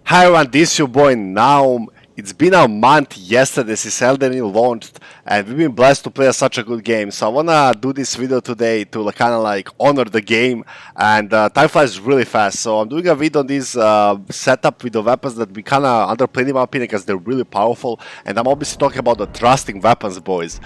Hi everyone, this is your boy Naum. It's been a month yesterday since Elden Ring launched, and we've been blessed to play such a good game. So I wanna do this video today to kind of like honor the game, and time flies really fast. So I'm doing a video on this setup with the weapons that we kind of underplayed in my opinion because they're really powerful, and I'm obviously talking about the trusting weapons, boys.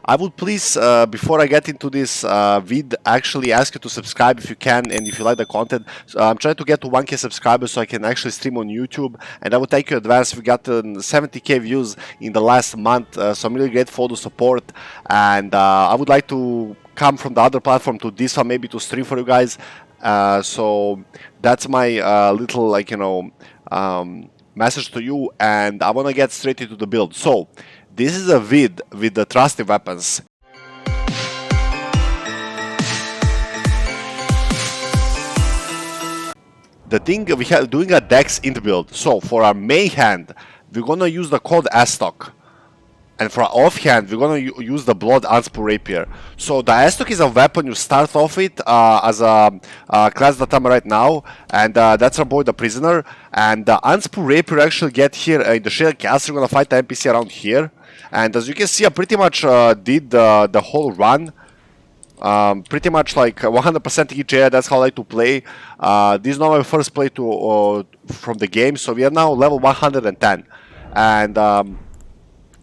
I would please, before I get into this vid, actually ask you to subscribe if you can and if you like the content. So I'm trying to get to 1k subscribers so I can actually stream on YouTube, and I will thank you in advance. We got 70k views in the last month, so I'm really grateful for the support, and I would like to come from the other platform to this one, maybe to stream for you guys. So that's my little, like, message to you, and I want to get straight into the build. So this is a vid with the trusted weapons. The thing we have doing a Dex Int build. So for our main hand, we're gonna use the cold Astock, and for our off hand, we're gonna use the Blood Unspool Rapier. So the Astock is a weapon you start off with as a class that I'm right now, and that's our boy the Prisoner. And the Unspool Rapier actually get here in the Shaded Castle. We're gonna fight the NPC around here. And as you can see, I pretty much did the whole run. Pretty much like 100% each area. That's how I like to play. This is not my first play from the game, so we are now level 110. And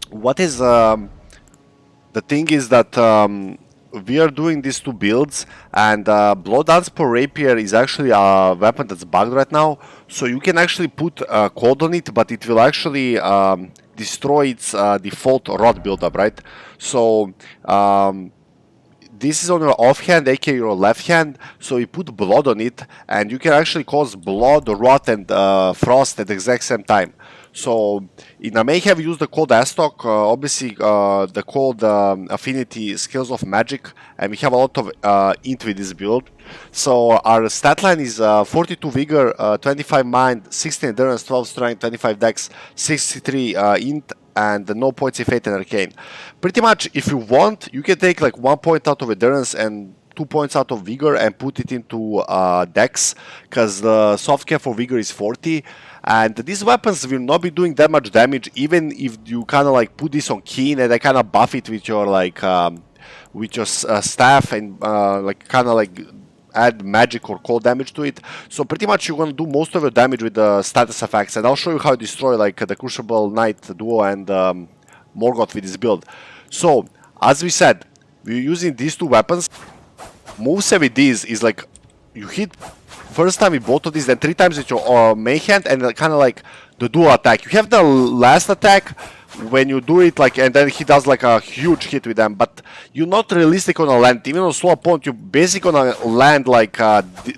what is the thing is that we are doing these two builds, and Blood Unspool Rapier is actually a weapon that's bugged right now. So you can actually put cold on it, but it will actually destroy its default rot buildup, right? So this is on your off hand, aka your left hand. So you put blood on it, and you can actually cause blood, rot, and frost at the exact same time. So in a main have used the cold Astock, obviously the cold affinity skills of magic, and we have a lot of int with this build. So our stat line is 42 vigor, 25 mind, 16 endurance, 12 strength, 25 dex, 63 int, and no points in fate and arcane. Pretty much, if you want, you can take like 1 point out of endurance and 2 points out of vigor and put it into dex, because the soft cap for vigor is 40. And these weapons will not be doing that much damage, even if you kind of like put this on keen and I kind of buff it with your like with your staff and like kind of like add magic or cold damage to it. So pretty much you're gonna do most of your damage with the status effects, and I'll show you how to destroy like the Crucible Knight duo and Morgott with this build. So as we said, we're using these two weapons. Moveset with these is like you hit first time with both of these, then 3 times with your main hand, and kind of like the dual attack. You have the last attack when you do it, like, and then he does like a huge hit with them, but you're not realistic on a land. Even on slow opponent, you're basically gonna land like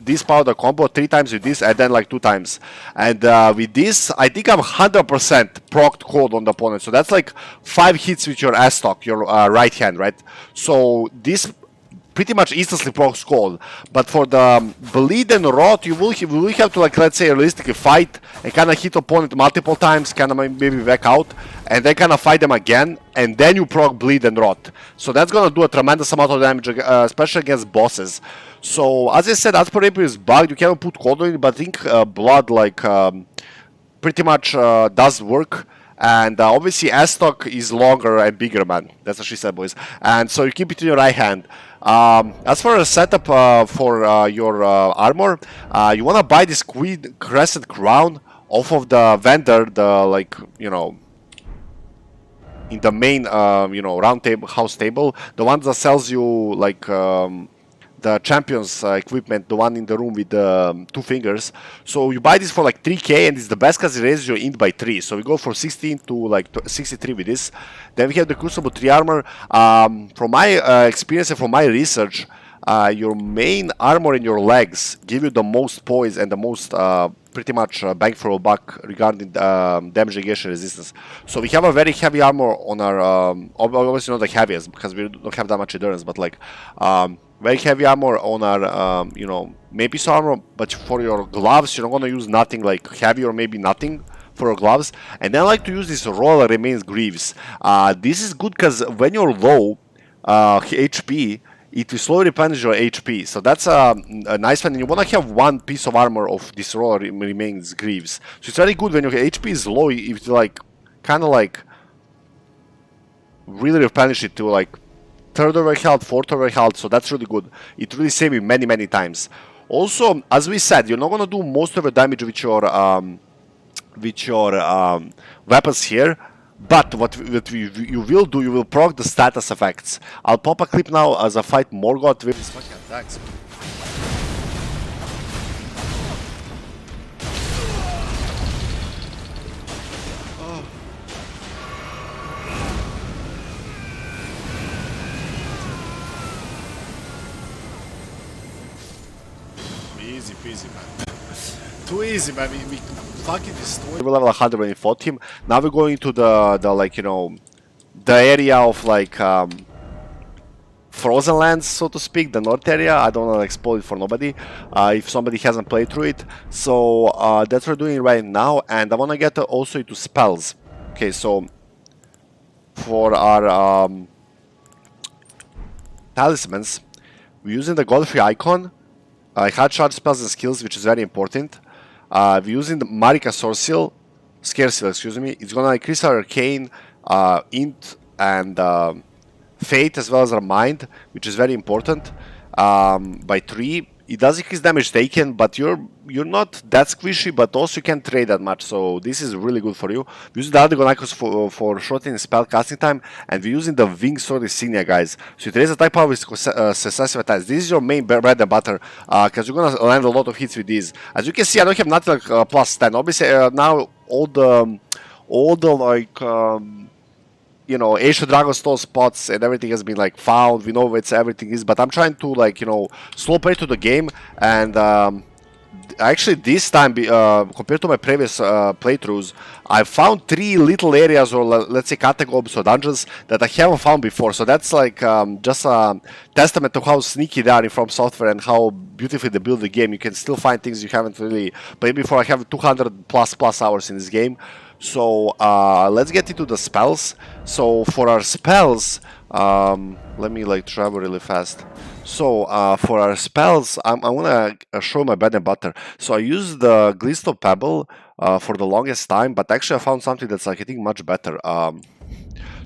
this part of the combo 3 times with this, and then like 2 times. And with this, I think I'm 100% procced cold on the opponent. So that's like 5 hits with your Astock, your right hand, right? So this pretty much instantly procs cold. But for the bleed and rot, you will have to, like, let's say, realistically fight and kind of hit opponent multiple times, kind of maybe back out, and then kind of fight them again, and then you proc bleed and rot. So that's gonna do a tremendous amount of damage, especially against bosses. So as I said, Unspool Rapier is bugged. You cannot put cold on it, but I think blood like pretty much does work. And obviously Astock is longer and bigger, man. That's what she said, boys. And so you keep it in your right hand. As for a setup for your armor, you want to buy this Queen Crescent Crown off of the vendor, the, like, you know, in the main, you know, round table, house table. The one that sells you, like, the champions equipment, the one in the room with the 2 fingers. So you buy this for like 3k, and it's the best because it raises your int by 3. So we go for 16 to like 63 with this. Then we have the Crucible 3 armor. From my experience and from my research, your main armor in your legs give you the most poise and the most pretty much bang for a buck regarding damage negation resistance. So we have a very heavy armor on our, obviously not the heaviest because we don't have that much endurance, but like very heavy armor on our, you know, main piece armor. But for your gloves, you're not gonna use nothing like heavy or maybe nothing for your gloves. And then I like to use this Royal Remains Greaves. This is good because when you're low HP, it will slowly replenish your HP. So that's a nice one. And you want to have one piece of armor of this roll remains Greaves. So it's very good when your HP is low, if you like, kind of like, really replenish it to like third of your health, fourth of your health. So that's really good. It really saves you many times. Also, as we said, you're not gonna do most of your damage with your weapons here. But what you will do, you will proc the status effects. I'll pop a clip now as I fight Morgott with his fucking attacks. Easy peasy, man. Too easy, man. We fucking destroyed. We level 100 when we fought him. Now we're going to the like, you know, the area of like frozen lands, so to speak, the north area. I don't want to spoil it for nobody if somebody hasn't played through it. So that's what we're doing right now, and I want to get also into spells. Okay, so for our talismans, we're using the Godfrey icon. Hard charge spells and skills, which is very important. We're using the Marika Scare Seal, excuse me. It's gonna increase our Arcane, Int, and Fate, as well as our Mind, which is very important, by 3. It does increase damage taken, but you're not that squishy, but also you can't trade that much, so this is really good for you. We use the Aldegon icons for shortening spell casting time, and we're using the Wing Sword Insignia, guys. So it raises attack power with successive attacks. This is your main bread and butter, because you're gonna land a lot of hits with these. As you can see, I don't have nothing like plus 10. Obviously, now all the like you know, Ancient Dragonstone spots and everything has been like found. We know where everything is, but I'm trying to like, you know, slow play to the game. And actually this time, compared to my previous playthroughs, I found 3 little areas, or let's say catacombs or dungeons, that I haven't found before. So that's like just a testament to how sneaky they are in From Software and how beautifully they build the game. You can still find things you haven't really played before. I have 200 plus hours in this game. So let's get into the spells. So for our spells, let me like travel really fast. So for our spells, I want to show my bread and butter. So I used the Glintstone Pebble for the longest time, but actually I found something that's like I think much better.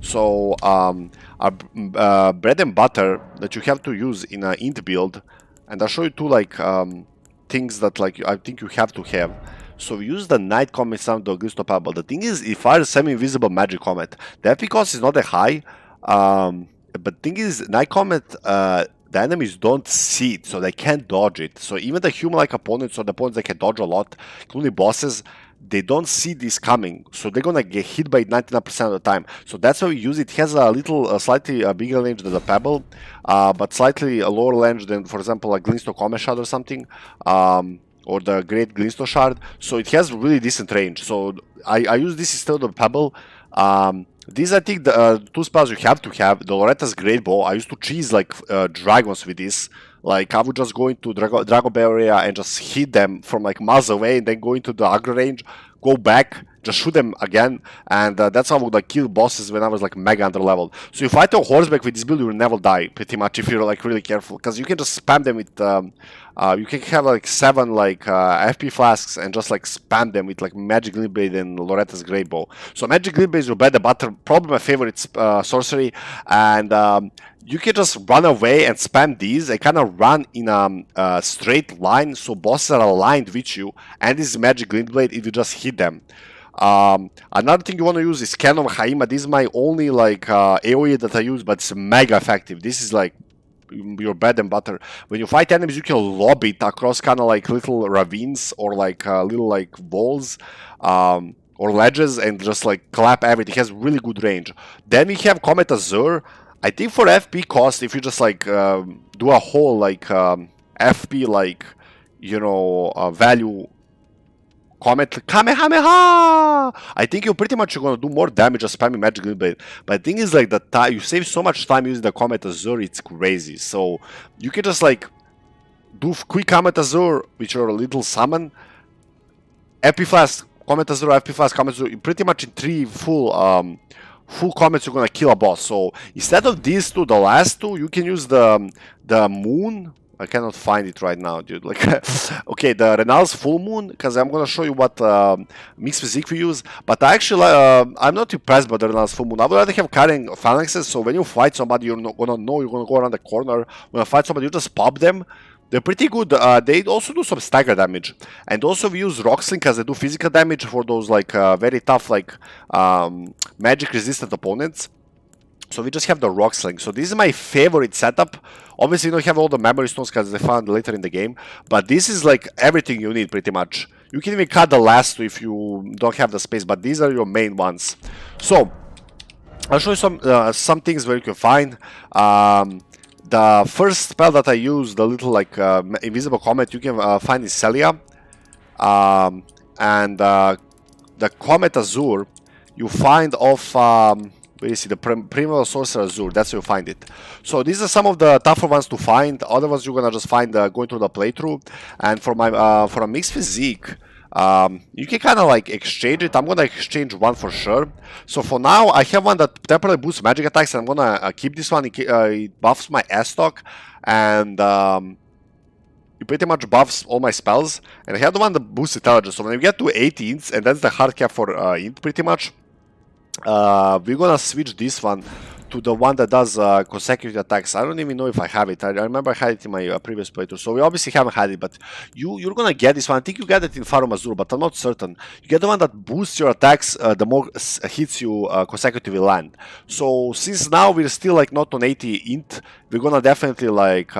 So our bread and butter that you have to use in an int build, and I'll show you 2 like things that like I think you have to have. So we use the Night Comet sound to Glintstone Pebble. The thing is, it fires semi-invisible magic comet. The FP cost is not that high, but the thing is, Night Comet, the enemies don't see it, so they can't dodge it. So even the human-like opponents or the opponents that can dodge a lot, including bosses, they don't see this coming, so they're gonna get hit by it 99% of the time. So that's why we use it. It has a little, slightly bigger range than the Pebble, but slightly a lower range than, for example, a Glintstone Comet Shard or something. Or the Great Glintstone Shard, so it has really decent range. So I use this instead of the Pebble. These I think the 2 spells you have to have. The Loretta's Great Bow, I used to cheese like dragons with this. Like I would just go into Dragon Bell area and just hit them from like miles away, and then go into the aggro range, go back, just shoot them again, and that's how I would like kill bosses when I was like mega under leveled. So you fight on horseback with this build, you will never die pretty much if you're like really careful, because you can just spam them with you can have like 7 like FP flasks and just like spam them with like Magic Glintblade and Loretta's Great Bow. So Magic Glintblade is your bread and butter, probably my favorite sorcery, and you can just run away and spam these and kind of run in a straight line, so bosses are aligned with you, and this is Magic Glintblade if you just hit them. Another thing you want to use is Cannon Haima. This is my only like AoE that I use, but it's mega effective. This is like your bread and butter. When you fight enemies, you can lob it across kind of like little ravines or like little like walls or ledges, and just like clap everything. It has really good range. Then we have Comet Azure. I think for FP cost, if you just like do a whole like FP like, you know, value Comet Kamehameha, I think you're pretty much gonna do more damage just spamming Magic Glintblade. But the thing is, like, the time you save so much time using the Comet Azure, it's crazy. So you can just like do quick Comet Azure, which are a little summon, FP Flask, Comet Azure, FP Flask, Comet Azure, pretty much in 3 full full combats you're gonna kill a boss. So instead of these two, the last two, you can use the moon. I cannot find it right now, dude. Like, okay, the Renal's full moon, because I'm gonna show you what mixed physique we use. But actually, I'm not impressed by the Renal's full moon. I would rather have carrying phalanxes. So when you fight somebody, you're not gonna know you're gonna go around the corner. When you fight somebody, you just pop them. They're pretty good. They also do some stagger damage, and also we use Rock Sling because they do physical damage for those like very tough like magic resistant opponents. So we just have the Rock Sling. So this is my favorite setup. Obviously, you don't have all the memory stones because they found later in the game, but this is like everything you need pretty much. You can even cut the last two if you don't have the space, but these are your main ones. So I'll show you some things where you can find. The first spell that I use, the little like invisible comet, you can find in Celia, and the Comet Azure you find off where you see the Primal Sorcerer Azure. That's where you find it. So these are some of the tougher ones to find. Other ones you're gonna just find going through the playthrough. And for my for a mixed physique, you can kind of like exchange it. I'm gonna exchange one for sure. So for now, I have one that temporarily boosts magic attacks, and I'm gonna keep this one. It buffs my S-Stock, and it pretty much buffs all my spells. And I have the one that boosts intelligence. So when you get to 80 ints, and that's the hard cap for int pretty much, we're gonna switch this one to the one that does consecutive attacks. I don't even know if I have it. I remember I had it in my previous playthrough, so we obviously haven't had it, but you're gonna get this one. I think you get it in Farum Azure, but I'm not certain. You get the one that boosts your attacks the more hits you consecutively land. So since now we're still like not on 80 int, we're gonna definitely like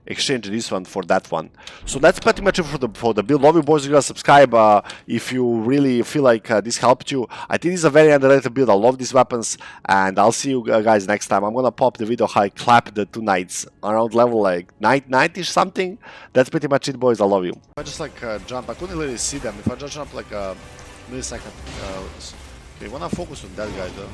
exchange this one for that one. So that's pretty much it for the build. Love you boys. You gotta subscribe if you really feel like this helped you. I think this is a very underrated build. I love these weapons, and I'll see you guys next time. I'm gonna pop the video how I clap the two knights around level like 90-ish something. That's pretty much it, boys. I love you. If I just like jump, I couldn't really see them. If I just jump like a millisecond, okay, I wanna focus on that guy though.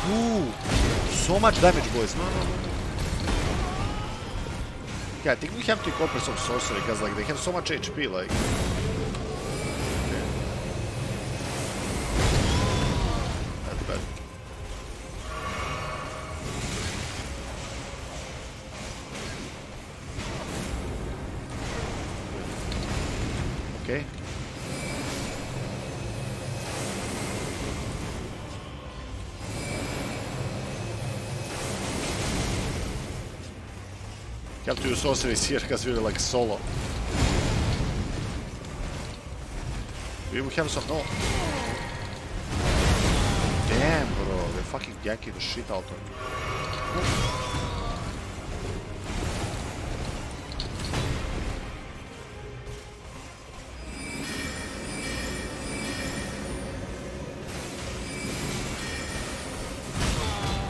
Ooh, so much damage, boys. No. Okay, I think we have to incorporate some sorcery because like they have so much HP, like. Okay. That's bad. Okay. You have to use sorceries here because we're like solo. We have some. No. Damn, bro. They're fucking yanking the shit out of me.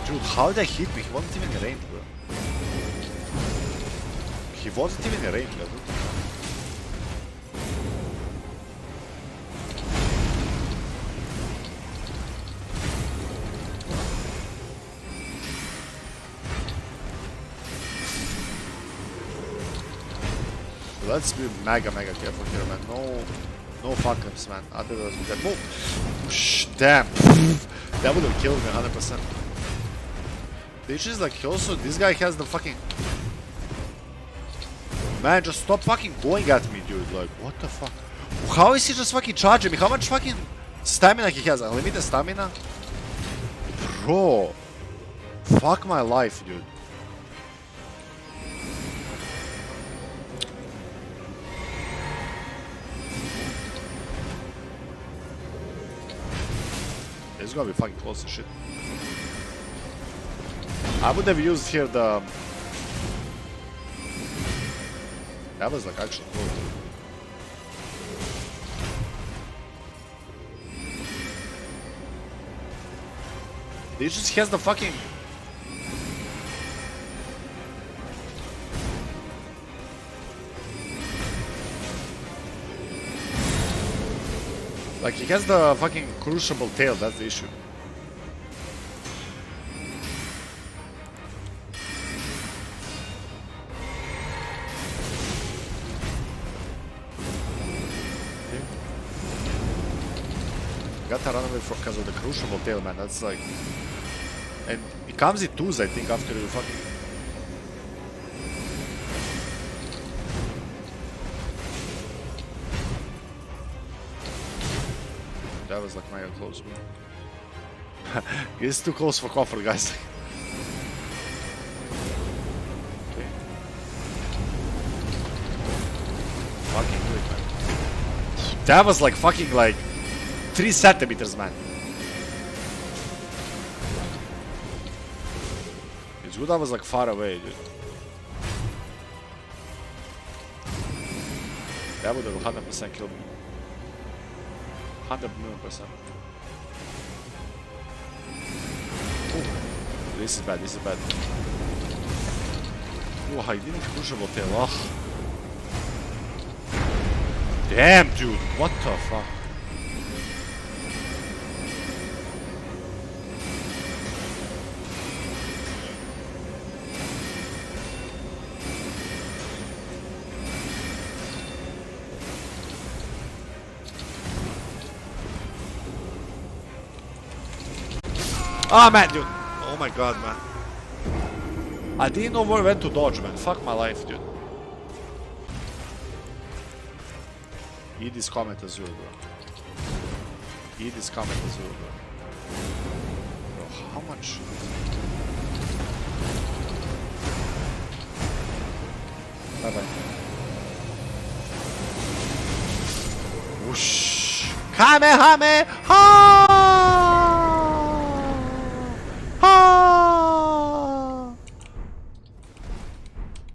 Dude, how did they hit me? He wasn't even in range, bro. He wasn't even in range, dude. Let's be mega careful here, man. No fuck-ups, man. Otherwise we get... Oh! Damn! That would have killed me 100%. The issue is like, also, this guy has the fucking... Man, just stop fucking going at me, dude. Like, what the fuck? How is he just fucking charging me? How much fucking stamina he has? Unlimited stamina? Bro. Fuck my life, dude. It's gonna be fucking close as shit. I would have used here the... That was like actually cool. He just has the fucking... Like he has the fucking Crucible tail, that's the issue. Got to run away because of the Crucible tail, man. That's like... And it comes in twos, I think, after you fucking... That was like mega close, man. It's too close for comfort, guys. Okay. Fucking good, man. That was like fucking like 3 centimeters, man. It's good I was like far away, dude. That would have 100% killed me. 100 million percent. Ooh, this is bad, this is bad. Ooh, I didn't Crucible tail. Oh. Damn, dude, what the fuck? Oh man, dude. Oh my god, man. I didn't know when to dodge, man. Fuck my life, dude. Eat this comment as well, bro. Eat this comment as well, bro. Bro, how much? Bye bye. Whoosh. Kamehameha!